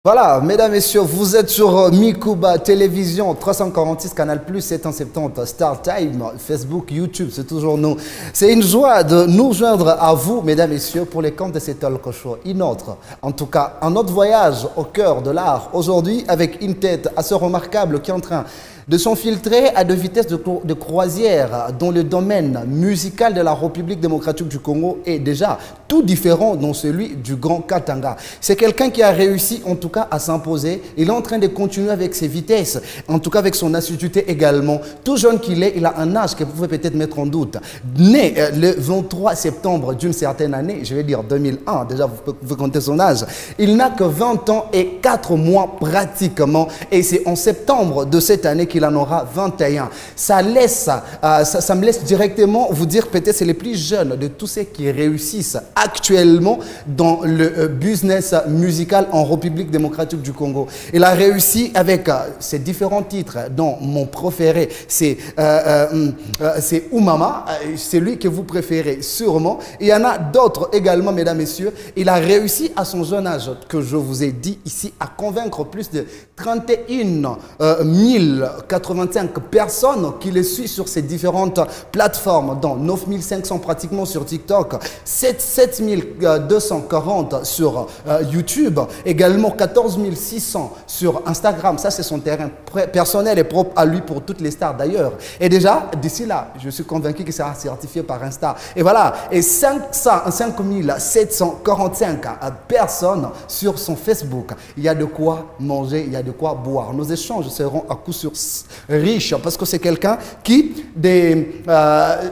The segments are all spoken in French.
Voilà, mesdames, messieurs, vous êtes sur Mikuba Télévision, 346 Canal+, 770, Star Time, Facebook, YouTube, c'est toujours nous. C'est une joie de nous joindre à vous, mesdames, messieurs, pour les comptes de cet talk show. En tout cas, un autre voyage au cœur de l'art. Aujourd'hui, avec une tête assez remarquable qui est en train de s'infiltrer à de vitesses de croisière dans le domaine musical de la République démocratique du Congo est déjà tout différent dans celui du Grand Katanga. C'est quelqu'un qui a réussi en tout cas à s'imposer. Il est en train de continuer avec ses vitesses, en tout cas avec son assiduité également. Tout jeune qu'il est, il a un âge que vous pouvez peut-être mettre en doute. Né le 23 septembre d'une certaine année, je vais dire 2001, déjà vous pouvez compter son âge. Il n'a que 20 ans et 4 mois pratiquement. Et c'est en septembre de cette année qu'il en aura 21. Ça me laisse directement vous dire peut-être c'est les plus jeunes de tous ceux qui réussissent actuellement dans le business musical en République démocratique du Congo. Il a réussi avec ses différents titres, dont mon préféré, c'est Oumama, c'est lui que vous préférez sûrement. Il y en a d'autres également, mesdames, messieurs. Il a réussi à son jeune âge, que je vous ai dit ici, à convaincre plus de 31 085 personnes qui le suivent sur ces différentes plateformes, dont 9500 pratiquement sur TikTok, 7240 sur YouTube, également 14 600 sur Instagram. Ça, c'est son terrain personnel et propre à lui pour toutes les stars d'ailleurs. Et déjà, d'ici là, je suis convaincu qu'il sera certifié par Insta. Et voilà, et 5745 personnes sur son Facebook. Il y a de quoi manger, il y a de quoi boire. Nos échanges seront à coup sûr riches parce que c'est quelqu'un qui,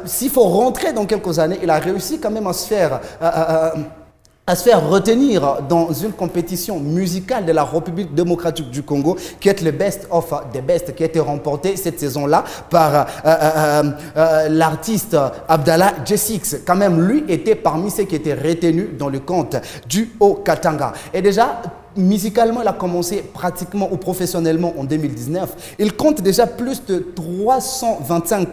s'il faut rentrer dans quelques années, il a réussi quand même à se faire retenir dans une compétition musicale de la République démocratique du Congo qui est le Best of the Best, qui a été remporté cette saison-là par l'artiste Abdallah J6. Quand même, lui était parmi ceux qui étaient retenus dans le compte du Haut-Katanga. Et déjà, musicalement, il a commencé pratiquement ou professionnellement en 2019. Il compte déjà plus de 325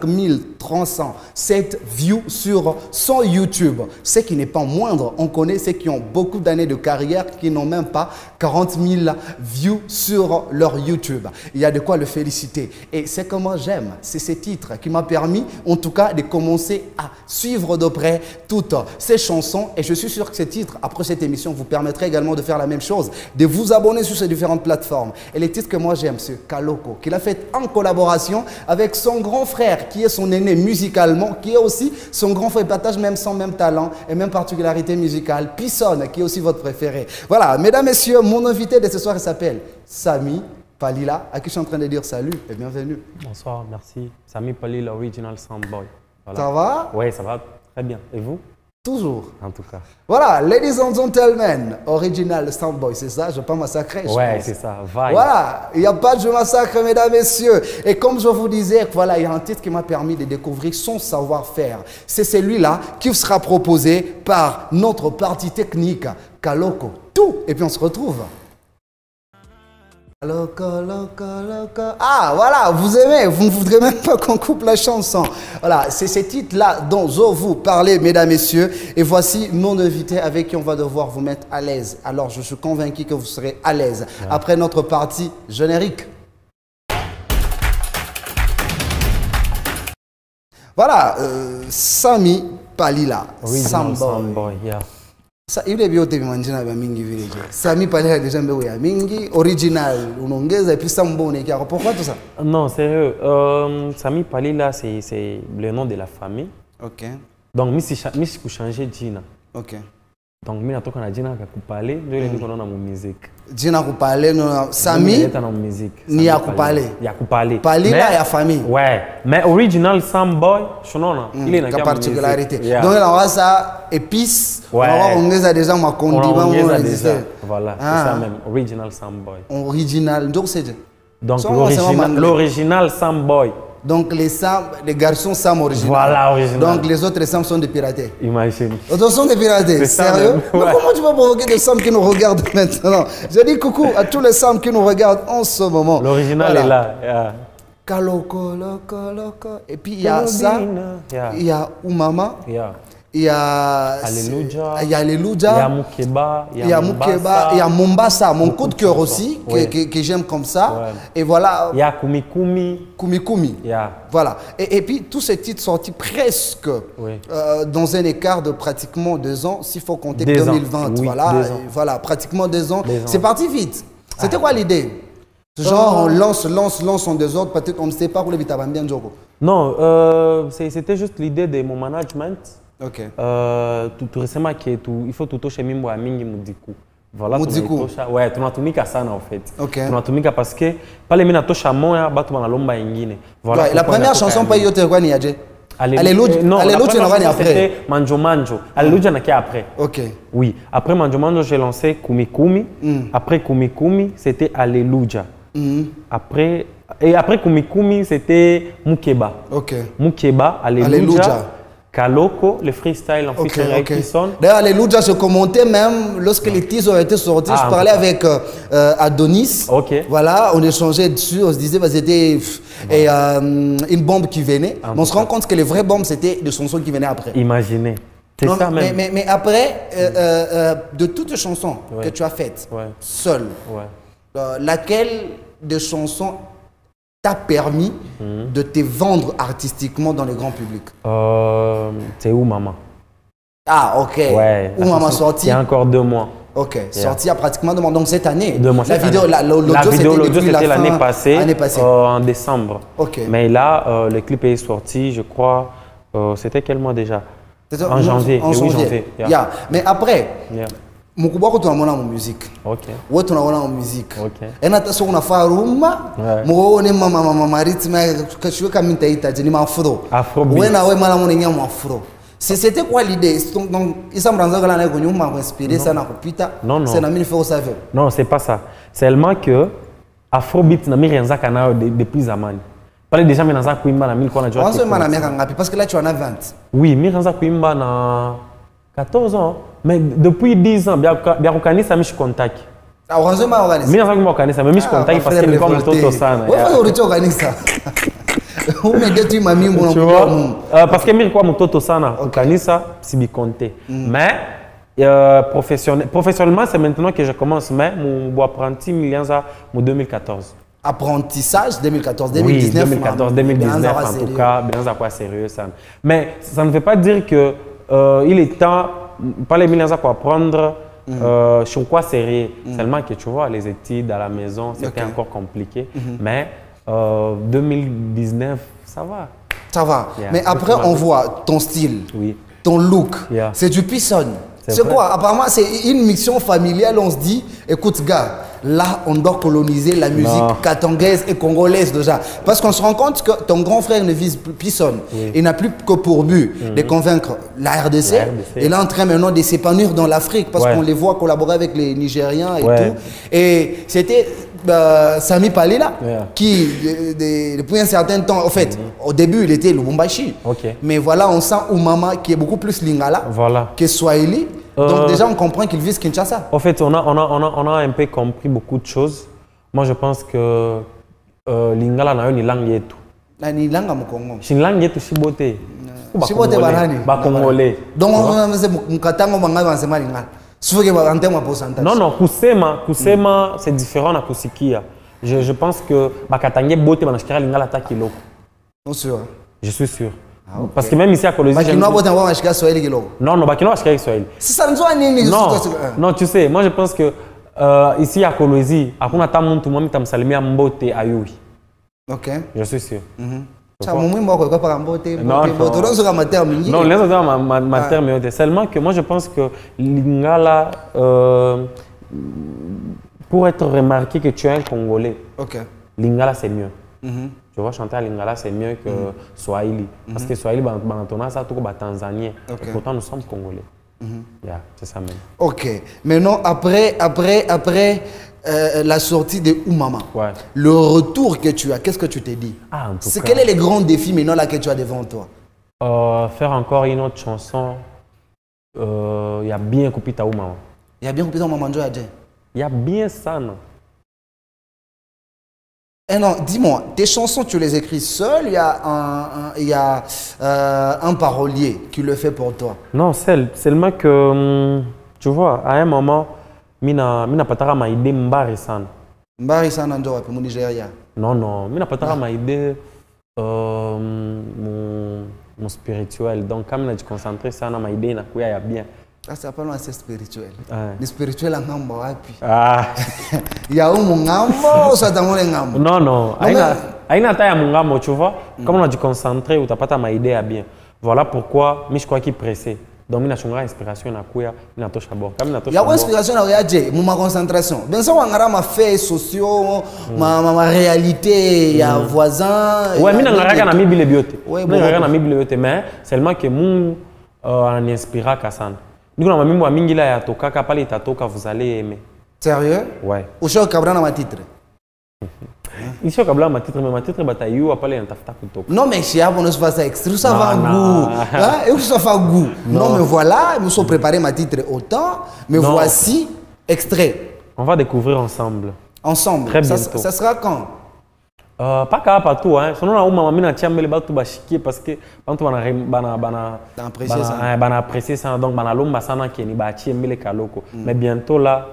307 views sur son YouTube. Ce qui n'est pas moindre. On connaît ceux qui ont beaucoup d'années de carrière qui n'ont même pas 40 000 views sur leur YouTube. Il y a de quoi le féliciter. Et c'est que moi j'aime. C'est ce titre qui m'a permis en tout cas de commencer à suivre de près toutes ces chansons. Et je suis sûr que ces titres, après cette émission, vous permettraient également de faire la même chose, de vous abonner sur ces différentes plateformes. Et les titres que moi j'aime, c'est Kaloko, qu'il a fait en collaboration avec son grand frère, qui est son aîné musicalement, qui est aussi son grand frère, partage même son même talent et même particularité musicale. Pisson, qui est aussi votre préféré. Voilà, mesdames, messieurs, mon invité de ce soir, il s'appelle Samy Palila, à qui je suis en train de dire salut et bienvenue. Bonsoir, merci. Samy Palila, Original Soundboy. Voilà. Ça va? Oui, ça va très bien. Et vous? Toujours. En tout cas. Voilà, ladies and gentlemen, Original Soundboy, c'est ça? Je ne vais pas massacrer. Ouais, c'est ça. Vibe. Voilà, il n'y a pas de massacre, mesdames, messieurs. Et comme je vous disais, voilà, il y a un titre qui m'a permis de découvrir son savoir-faire. C'est celui-là qui sera proposé par notre partie technique, Kaloko. Tout. Et puis on se retrouve. Loco, loco, loco. Ah, voilà, vous aimez, vous ne voudrez même pas qu'on coupe la chanson. Voilà, c'est ces titres-là dont je vous parlais, mesdames, messieurs. Et voici mon invité avec qui on va devoir vous mettre à l'aise. Alors, je suis convaincu que vous serez à l'aise. Ouais. Après notre partie générique. Voilà, Samy Palila. Soundboy, yeah. Ile biote vimanjina vya mingi vile je. Samy Palila déjà mbeo ya mingi, original unaongeza et puis Sambone qui a pourquoi tout ça? Non, sérieux. Samy Palila c'est le nom de la famille. OK. Donc misi kuchanger jina. OK. Donc mimi natoka na jina ya kupale ndio ile niko naona mu musique. Jina kupale no Samy ni ya kupale. Ya kupale. Palila ya famille. Ouais, mais original Soundboy, unaona ile ina particularité. Yeah. Donc là on va ça épice, on va ongeza déjà ma condiment voilà, c'est ça même, original Soundboy. Original, donc c'est donc l'original Soundboy. Donc les garçons Sam original. Voilà, original. Donc les autres Sam sont des piratés. Imagine. Les autres sont des piratés. Sérieux? Mais comment tu vas provoquer des Sam qui nous regardent maintenant? Je dis coucou à tous les Sam qui nous regardent en ce moment. L'original est là. Yeah. Kaloko, loko, loko. Et puis il y a ça, il y a Oumama. Yeah. il y a Alléluia. il y a Alléluia, Il y a Mukeba, il y a Mukeba, il y a Mombasa, mon coup de cœur chansons. aussi, Oui. que j'aime comme ça. Ouais. Et voilà, Il y a Kumi Kumi. Kumi Kumi. Il y a... Voilà. Et puis, tous ces titres sortis presque Oui. dans un écart de pratiquement 2 ans, s'il faut compter 2 ans. 2020. Oui, voilà, 2 ans. et voilà, pratiquement 2 ans. 2 ans. C'est parti vite. C'était quoi l'idée? Genre, on lance en désordre, peut-être on ne sait pas où les Vitabambian Djoko. Non, c'était juste l'idée de mon management. Ok. Tout récemment, il faut tout toucher Mimbo à Mingi Mudiku. Voilà, Mudiku. Ouais, tunatumika sana en fait. Ok. Tunatumika parce que pale mina tosha moya batu banalomba ingine. Voilà. Ouais, la première chanson, pas Yote Kwani Yadje. Alléluia. Non, Alléluia, la tu n'as première après. c'était Manjo Manjo. Alléluia n'a qu'à après. Ok. Oui. Après Manjo Manjo, j'ai lancé Kumi Kumi. Après Kumi Kumi, c'était Alléluia. Après Kumi Kumi, c'était Mukeba. Ok. Mukeba, Alléluia. Alléluia. Kaloko, le freestyle en Ok, featuring avec ok. Kisson. D'ailleurs, Alléluia, je commentais même lorsque les teasers ont été sortis. Ah, je parlais avec Adonis. Ok. Voilà, on échangeait dessus. On se disait, bah, c'était une bombe qui venait. Ah, Mais on se rend compte que les vraies bombes, c'était des chansons qui venaient après. Imaginez. C'est Non, ça même. mais après, de toutes les chansons Ouais. que tu as faites, Ouais. seule, Ouais. laquelle des chansons t'a permis de te vendre artistiquement dans le grand public? C'est où maman? Ah, ok. Ouais. Où maman sorti? Il y a encore 2 mois. Ok, sorti à pratiquement donc cette année. 2 mois. La vidéo, l'audio c'était l'année passée, Année passée. en décembre. Ok. Mais là, le clip est sorti, je crois, c'était quel mois déjà? C'est-à-dire, En janvier. En Eh oui, janvier. Yeah. Yeah. Mais après, Yeah. Mukubako tunaona mu musique. Ok. Wewe tunaona mu musique. Ok. Ena taso unafaa rumba. Ouais. Muone mama ritme kashiwe kama nitaita je ni mafro. Afrobeat. Wewe na wewe mala mwenye mafro. C'était quoi l'idée? Donc isa mranza kala na kunyuma kwa inspiré sana kupita. Non. C'est na mini faire ça. Non, c'est pas ça. Seulement que Afrobeat na mirenza kana depuis zamani. Pale déjà mirenza kuimba na mimi kwa najua. Wanzo mana miaka ngapi? Parce que là tu en as 20. Oui, mirenza kuimba na 14 ans. Mais depuis 10 ans, bien kukanisa mishi kontaki. Wanzo ma organise. Mimi naanza kuimba kanisa, mais mishi kontaki parce que nilikuwa mtoto sana. Wewe ulicho kanisa. Umegetu mamimbo na Tu vois, parce que nilikuwa mtoto sana kanisa sibikonte. Mais professionnellement, c'est maintenant que je commence, mais mon apprenti milianza en 2014. Apprentissage 2014, 2019. Oui, 2014, 2019 en tout cas, bien quoi sérieux ça. Mais ça ne veut pas dire que il est temps, pas les millions pour apprendre sur quoi sérieux. Seulement que tu vois, les études à la maison, c'était encore compliqué. Mais 2019, ça va. Ça va. Yeah. Mais après, on voit ton style, Oui. ton look. Yeah. C'est du pisson. C'est vrai. quoi? Apparemment, c'est une mission familiale. On se dit, écoute, gars, là, on doit coloniser la musique katangaise et congolaise déjà. Parce qu'on se rend compte que ton grand frère ne vise plus pisson. Oui. Il n'a plus que pour but de convaincre la RDC. Il est en train maintenant de s'épanouir dans l'Afrique parce qu'on les voit collaborer avec les Nigériens et tout. Et c'était Sami Palila qui, depuis un certain temps, en fait, au début, il était Lubumbashi. Mais voilà, on sent Oumama qui est beaucoup plus Lingala que Swahili. Donc déjà, on comprend qu'il vise Kinshasa. En fait, on a un peu compris beaucoup de choses. Moi, je pense que Lingala n'a une langue yetu. Ni langa Mukongo. C'est une langue yetu shibote. Shibote barani. Ba Congolais. Donc on sait Mukatango banga bansema Lingala. Sufoke ba antema pourcentage. Non, kusema c'est différent na kusikia. Je pense que bakatange bote banashikira Lingala ta kiloko. Non sûr. Je suis sûr. Parce que même ici à Colosie, non, Bakinois c'est Swahili. Non, tu sais, moi je pense que ici à Colosie, hakuna ta muntu mwami tamsalimia mbote ayui. Ok. Je suis sûr. Non, ma terme seulement que moi je pense que Lingala, pour être remarqué que tu es un Congolais, Lingala c'est mieux. Tu vois, chanter à Lingala, c'est mieux que Swahili. Parce que Swahili, ça tout Tanzanien. Et pourtant, nous sommes Congolais. Yeah, c'est ça même. Ok. Maintenant, après la sortie de Oumama, le retour que tu as, qu'est-ce que tu t'es dit? Quel est le grand défi maintenant là que tu as devant toi? Faire encore une autre chanson. Il y a bien coupé ta Oumama. Il y a bien coupé ta Oumama. Il y a bien ça, non? Eh non, dis-moi, tes chansons, tu les écris seul, il y a un parolier qui le fait pour toi? Non, seulement que, tu vois, à un moment, mina patara ma idée mbari sana. Mbari sana ndo wapi mu Nigeria? Non, mina patara ma idée mon spirituel. Donc, quand mina concentrer sana ma idée na kuya ya bien. Ah, c'est pas assez spirituel. Ouais. Le spirituel en ngamba wapi? Ah. Il y a un ngambo, ça dans le ngambo. Non. Aina ta ya mungamo, tu vois. Comme on a dû concentrer ou t'as pas ta ma idée à bien. Voilà pourquoi, je crois qu'il est pressé. Donc, il a inspiration na kuya, il a touché à bord. Il y a une inspiration na reaje, ma concentration. Ben ça on a ma fait sociaux, ma réalité, il y a voisins. Ouais, mais on a na mi bile biote. Ouais, on a na mi bile biote, mais seulement que mon en inspira Kassan. Nous on a mis moi mingila ya toka ka pale tatoka vous allez aimer. Sérieux? Ouais. Au show Cabra na ma titre. Il show Cabra ma titre, mais ma titre bataillou a pale en tafuta kutoka. Non mais si on ne se passe extrait, ça va goût. Hein? Et ça va goût. Non mais voilà, nous sommes préparés ma titre autant, mais voici extrait. On va découvrir ensemble. Ensemble. Très bientôt. Ça sera quand? Pas qu'à partout, hein. Sinon, on a mis un tiamé les bateaux bachiqués parce que quand on a apprécié ça, donc on a l'homme basana qui est ni bâti mais les calocos. Mais bientôt là,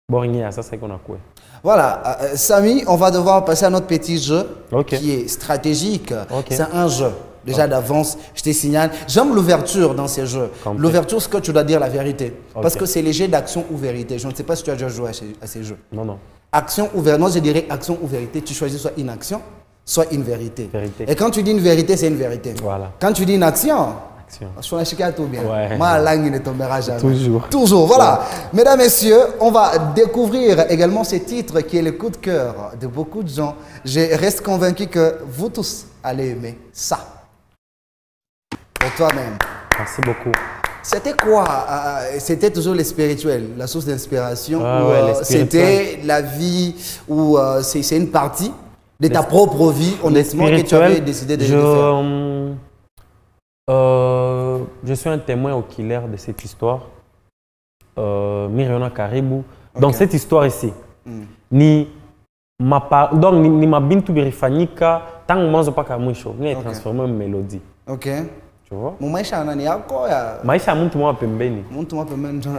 borigné, ça c'est qu'on a quoi. Voilà, Samy, on va devoir passer à notre petit jeu qui est stratégique. C'est un jeu. Déjà d'avance, je te signale. J'aime l'ouverture dans ces jeux. L'ouverture, c'est que tu dois dire la vérité. Parce que c'est les jeux d'action ou vérité. Je ne sais pas si tu as déjà joué à ces jeux. Non. Action ou vérité. Moi, je dirais action ou vérité. Tu choisis soit une action, soit une vérité. Et quand tu dis une vérité, c'est une vérité. Voilà. Quand tu dis une action, tout bien. Ma langue ne tombera jamais. Toujours. Voilà. Mesdames, Messieurs, on va découvrir également ce titre qui est le coup de cœur de beaucoup de gens. Je reste convaincu que vous tous allez aimer ça. Pour toi-même. Merci beaucoup. C'était quoi? C'était toujours le spirituel, la source d'inspiration. C'était la vie ou c'est une partie de ta propre vie, honnêtement, que tu avais décidé de faire. Je suis un témoin oculaire de cette histoire. Miriona Karibou. Dans cette histoire ici, ni ma bintu birifanika, tant que moi je pas kamusho, ni transformé en mélodie. Ok. Tu vois? Mon maïcha nani yako ya. Maïcha muntu mwa pembeni. Muntu mwa pembeni ndio.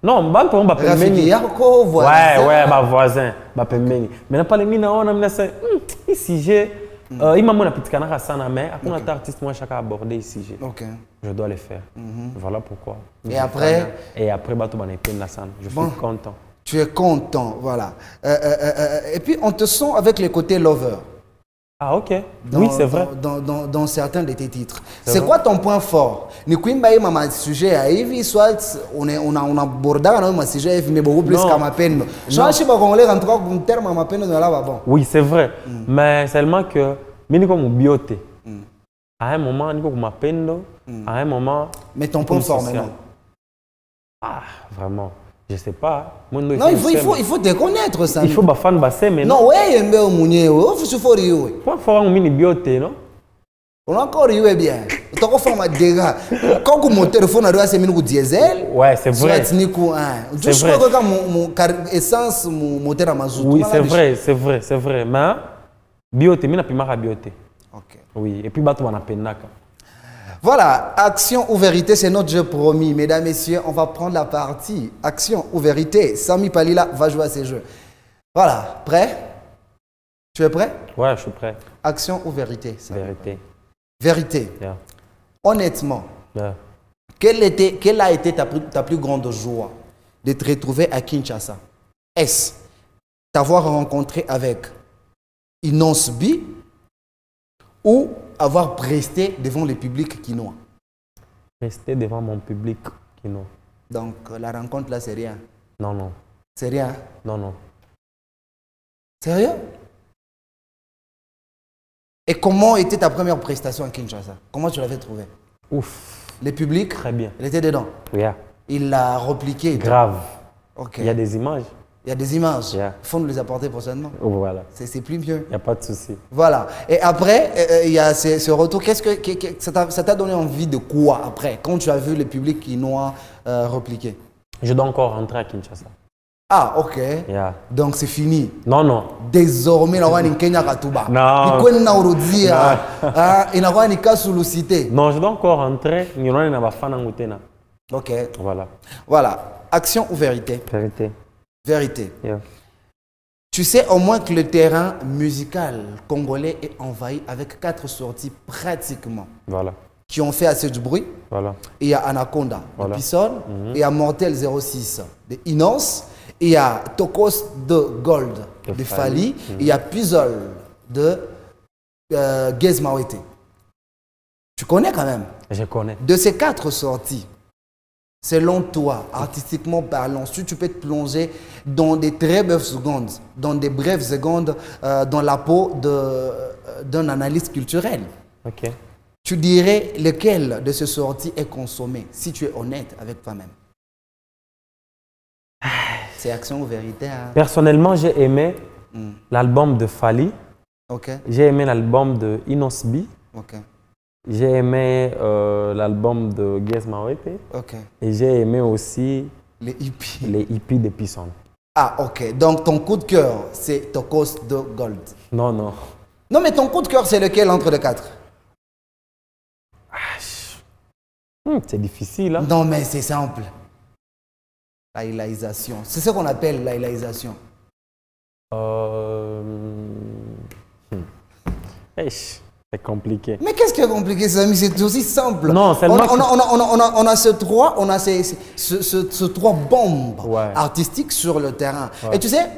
Non, bantu mwa pembeni. Yako voisin. Ouais, ba voisin, ba pembeni. Mais na pale mina ona mina se ici j'ai il m'a mon apitikana sana mais akuna artiste moi chaque aborder ici j'ai. OK. Je dois le faire. Voilà pourquoi. Et après bato bana penda sana. Je suis content. Tu es content, voilà. Et puis on te sent avec le côté lover. Ah ok, oui c'est vrai. Dans certains de tes titres. C'est quoi ton point fort? Ni kuimba ma sujet à hivi soit on a abordé un sujet mais beaucoup plus qu'à ma peine. Je sais pas comment les rentrer en terme à ma peine de là bon. Oui c'est vrai, mais seulement que mini comme bioté. À un moment ni comme ma peine, à un moment. Mais ton point fort maintenant. Ah vraiment. Je sais pas. Non, il faut te connaître ça. Il faut que fan basse mais non ouais il faut se faire riou. Quoi faire un mini bioté non? On a encore riou bien. Tu as fait ma dégâts. Quand mon téléphone a reçu un diesel. Ouais, c'est vrai. C'est vrai. Je crois que mon essence mon moteur à mazout. Oui, c'est vrai, mais bioté mina pimara bioté. OK. Oui, et puis bato wana penaka. Voilà, action ou vérité, c'est notre jeu promis. Mesdames, Messieurs, on va prendre la partie action ou vérité. Samy Palila va jouer à ces jeux. Voilà, prêt? Tu es prêt? Ouais, je suis prêt. Action ou vérité? Vérité. Vérité. Yeah. Honnêtement, quelle a été ta plus grande joie de te retrouver à Kinshasa? Est-ce t'avoir rencontré avec Inonce B ou avoir presté devant le public quinois? Rester devant mon public quinois. Donc la rencontre là c'est rien? Non. C'est rien? Non. Sérieux? Et comment était ta première prestation à Kinshasa? Comment tu l'avais trouvé? Ouf. Le public? Très bien. Il était dedans? Oui. Il l'a repliqué? Grave. Ok. Il y a des images. Il y a des images. Yeah. Il faut nous les apporter prochainement. Voilà. C'est plus mieux. Il n'y a pas de souci. Voilà. Et après, il y a ce retour. Qu'est-ce que ça t'a donné envie de quoi après, quand tu as vu le public quinois repliquer? Je dois encore rentrer à Kinshasa. Ah, ok. Yeah. Donc c'est fini. Non, non. Désormais, la wani Kenya Katuba. Non. Il Non, je dois encore rentrer. Ok. Voilà. Voilà. Action ou vérité? Vérité. Vérité. Yeah. Tu sais au moins que le terrain musical congolais est envahi avec 4 sorties pratiquement. Voilà. Qui ont fait assez de bruit. Voilà. Il y a Anaconda voilà. de Pisson, il y a Mortel 06 de Inance, il y a Tokos de Gold de Fali, il y a Puzzle de Gez Mawete. Tu connais quand même? Je connais. De ces 4 sorties, selon toi, artistiquement parlant, si tu peux te plonger dans des très brèves secondes, dans la peau d'un analyste culturel. Ok. Tu dirais lequel de ces sorties est consommé, si tu es honnête avec toi-même? C'est action ou vérité? Hein? Personnellement, j'ai aimé l'album de Fali. Okay. J'ai aimé l'album de Inosbi. Okay. J'ai aimé l'album de Gez Mawete. Okay. Et j'ai aimé aussi les hippies. Les hippies de Pisson. Ah, ok. Donc ton coup de cœur, c'est Tokos de Gold. Non, non. Non, mais ton coup de cœur, c'est lequel entre les 4? C'est difficile. Hein? Non, mais c'est simple. La hilarisation. C'est ce qu'on appelle la hilarisation. C'est compliqué. Mais qu'est-ce qui est compliqué, ces amis? C'est aussi simple. Non, seulement on a ces 3 bombes artistiques sur le terrain. Ouais. Et tu sais,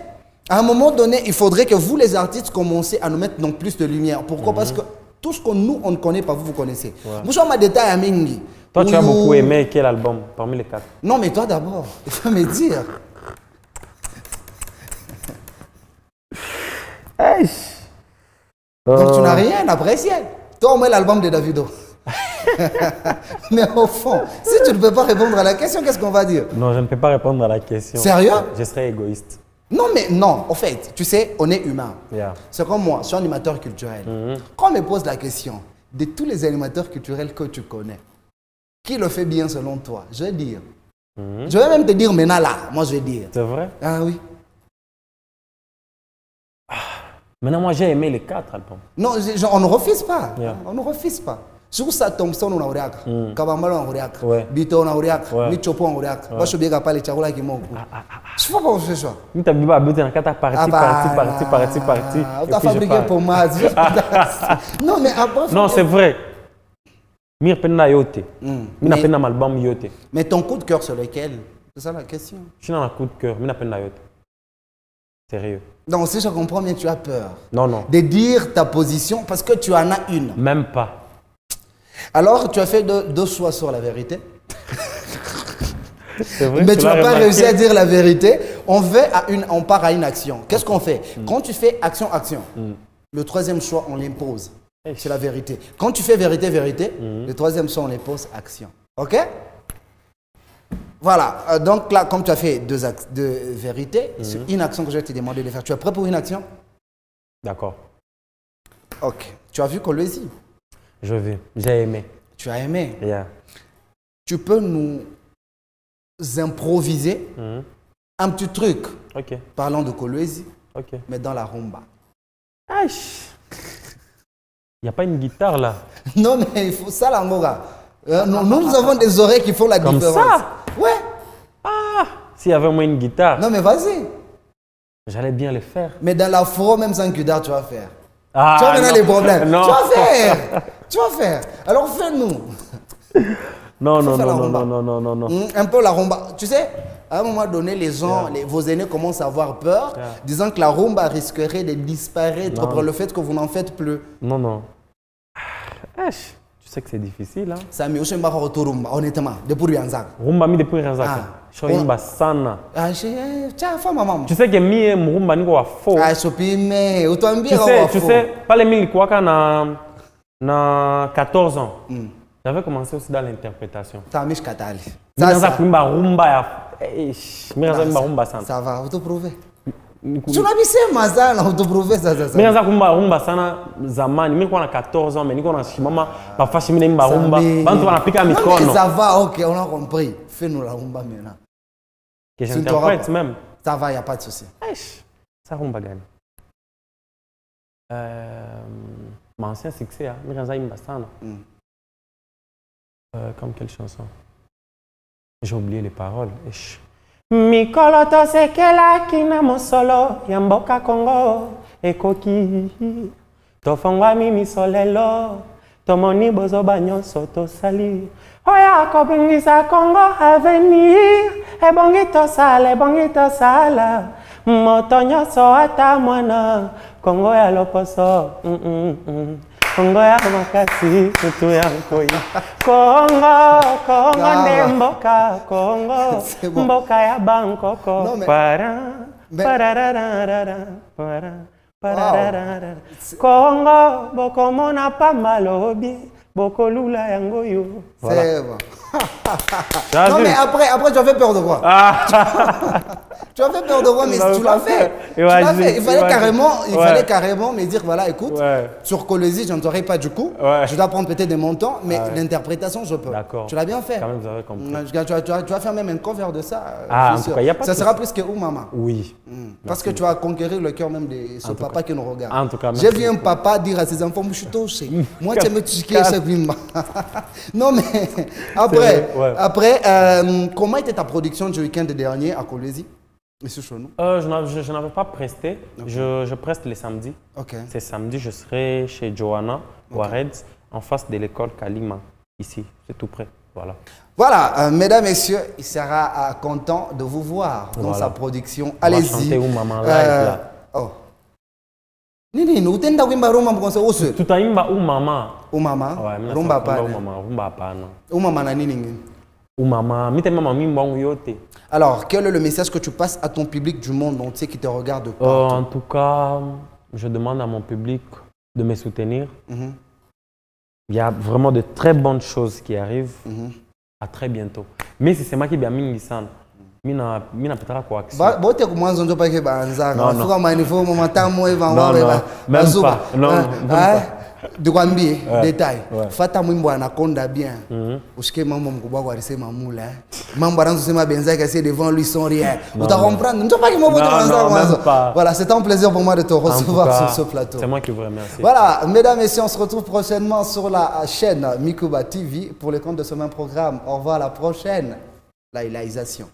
à un moment donné, il faudrait que vous, les artistes, commencez à nous mettre dans plus de lumière. Pourquoi? Parce que tout ce que nous, on ne connaît pas, vous connaissez. Vous sommes à détail à Mingi. Toi, tu as beaucoup aimé quel album parmi les 4? Non, mais toi d'abord, il faut me dire. Donc tu n'as rien apprécié. Toi, au moins l'album de Davido. Mais au fond, si tu ne peux pas répondre à la question, qu'est-ce qu'on va dire? Non, je ne peux pas répondre à la question. Sérieux? Je serais égoïste. Non, mais non, en fait, tu sais, on est humain. Yeah. C'est comme moi, je suis animateur culturel. Quand on me pose la question, de tous les animateurs culturels que tu connais, qui le fait bien selon toi? Je vais dire. Je vais même te dire maintenant là, moi je vais dire. C'est vrai? Ah oui. Maintenant, moi j'ai aimé les 4 albums. Non, on ne refuse pas. Yeah. On ne refuse pas. Sur ça, Thompson, on a oreaka. Kabambalo, on a oreaka. Bito, on a oreaka. Michopo, on a oreaka. Moi, je suis bien capable de faire les mots. Je ne sais pas comment je fais ça. Tu as bien habité dans 4 parties. On t'a fabriqué pour moi. Non, mais après. Non, c'est vrai. Mir penna yote. Mina penna album yote. Mais ton coup de cœur sur lequel? C'est ça la question. Je suis dans un coup de cœur. Mina penna yote. Sérieux. Donc si je comprends bien, tu as peur. Non, non. De dire ta position parce que tu en as une. Même pas. Alors tu as fait 2 choix sur la vérité. C'est vrai. Mais tu n'as pas réussi à dire la vérité. On part à une action. Qu'est-ce qu'on fait? Quand tu fais action, le 3e choix, on l'impose. C'est la vérité. Quand tu fais vérité, le 3e choix, on l'impose action. Ok? Voilà. Donc là, comme tu as fait 2 vérités, sur une action que je vais te demander de faire, tu es prêt pour une action? D'accord. Ok. Tu as vu Kolwezi? Je veux. J'ai aimé. Tu as aimé? Yeah. Tu peux nous improviser un petit truc parlant de Kolwezi, mais dans la rumba. Il n'y a pas une guitare là? Non, mais il faut ça, la Mora. Nous avons des oreilles qui font la différence. Comme ça? Ouais. Ah, s'il y avait au moins une guitare. Non, mais vas-y. J'allais bien le faire. Mais dans l'afro, même sans guitare, tu vas faire. Ah, tu vas maintenant les problèmes. Non. Tu vas faire. Tu vas faire. Alors fais-nous. Non. Un peu la rumba. Tu sais, à un moment donné, les gens, vos aînés commencent à avoir peur, disant que la rumba risquerait de disparaître pour le fait que vous n'en faites plus. Non. Tu sais que c'est difficile. Hein? Ça me fait mal rumba, honnêtement, depuis Ranzak. Rumba mi depuis Ranzak. Shoimba sana. Tu sais que mi rumba niko wa fo. Tu sais, pas les mille quoi na 14 ans. J'avais commencé aussi dans l'interprétation. Ça m'a katali. Ça va, vous te prouvez. Tu n'as pas mazana, vous te prouvez ça. Mais ça rumba sana zamani, mimi na 14 ans, mais niko na shimama pa fashimine mba rumba. Bantu wanapika mikono. Ça va, OK, on a compris. Fais-nous la rumba maintenant. Que j'interprète même. Ça va, il n'y a pas de souci. Ça rumba gani. Mon ancien succès, hein, comme quelle chanson? J'ai oublié les paroles. Mikolo to sekela kina mosolo ya mboka Congo ekoki tofongwa mimi solelo tomoni bozoba nyonso tosali oya kobingisa Congo avenir ebongi tosala moto nyonso ata mwana Congo ya loposo Congo ya makasi kutu ya nkoi Congo nde mboka Congo mboka ya Bangkoko Congo bokomona pamba lobi bokolula yango yo. C'est bon. Non mais après tu as fait peur de quoi? Tu as fait peur de quoi, mais tu l'as fait. Il fallait carrément me dire, voilà, écoute, sur Kolwezi, je n'entendrai pas du coup. Je dois prendre peut-être des montants, mais l'interprétation, je peux. D'accord. Tu l'as bien fait. Quand même, vous avez compris. Tu vas faire même un cover de ça. En tout cas, y a pas ça sera plus que Oumama. Oui. Parce que tu vas conquérir le cœur même de ce papa qui nous regarde. En tout cas, j'ai vu un papa dire à ses enfants, je suis touché. Moi, tu me tuer ce film. Non, mais après, comment était ta production du week-end dernier à Kolwezi? Monsieur Chonou? Je n'avais pas presté. Okay. Je preste les samedis. Okay. C'est samedi, je serai chez Johanna Wareds, en face de l'école Kalima, ici. C'est tout près. Voilà. Voilà, mesdames, messieurs, il sera content de vous voir dans sa production. Allez-y. Chanter ou maman live là. Oh. Nini, nous t'entendons wimba rumba mkonse ose. Tout à imba ou maman. Ou maman. Ouais, rumba pa. Rumba pa non. Ou maman na nini. Ou maman, mite maman mimba yote. Alors, quel est le message que tu passes à ton public du monde entier qui te regarde partout? En tout cas, je demande à mon public de me soutenir. Il y a vraiment de très bonnes choses qui arrivent. À très bientôt. Mais si c'est moi qui bien mingisan, mina peut-être quoi action. Bote kumanzo ndio pake banza. Fuka manifo matamu eva ngwa. Même pas. Non. Dikwambie détail. Fata mwimbo anakonda bien. Ushike mambo mkubwa kwa alisema mula. Mambo anaanza kusema benzake c'est devant lui sans rien. Tu vas comprendre. Ndio pake mambo banza. Voilà, c'est un plaisir pour moi de te recevoir sur ce plateau. C'est moi qui vous remercie. Voilà, mesdames et messieurs, on se retrouve prochainement sur la chaîne Mikuba TV pour le compte de ce même programme. Au revoir à la prochaine. La réalisation.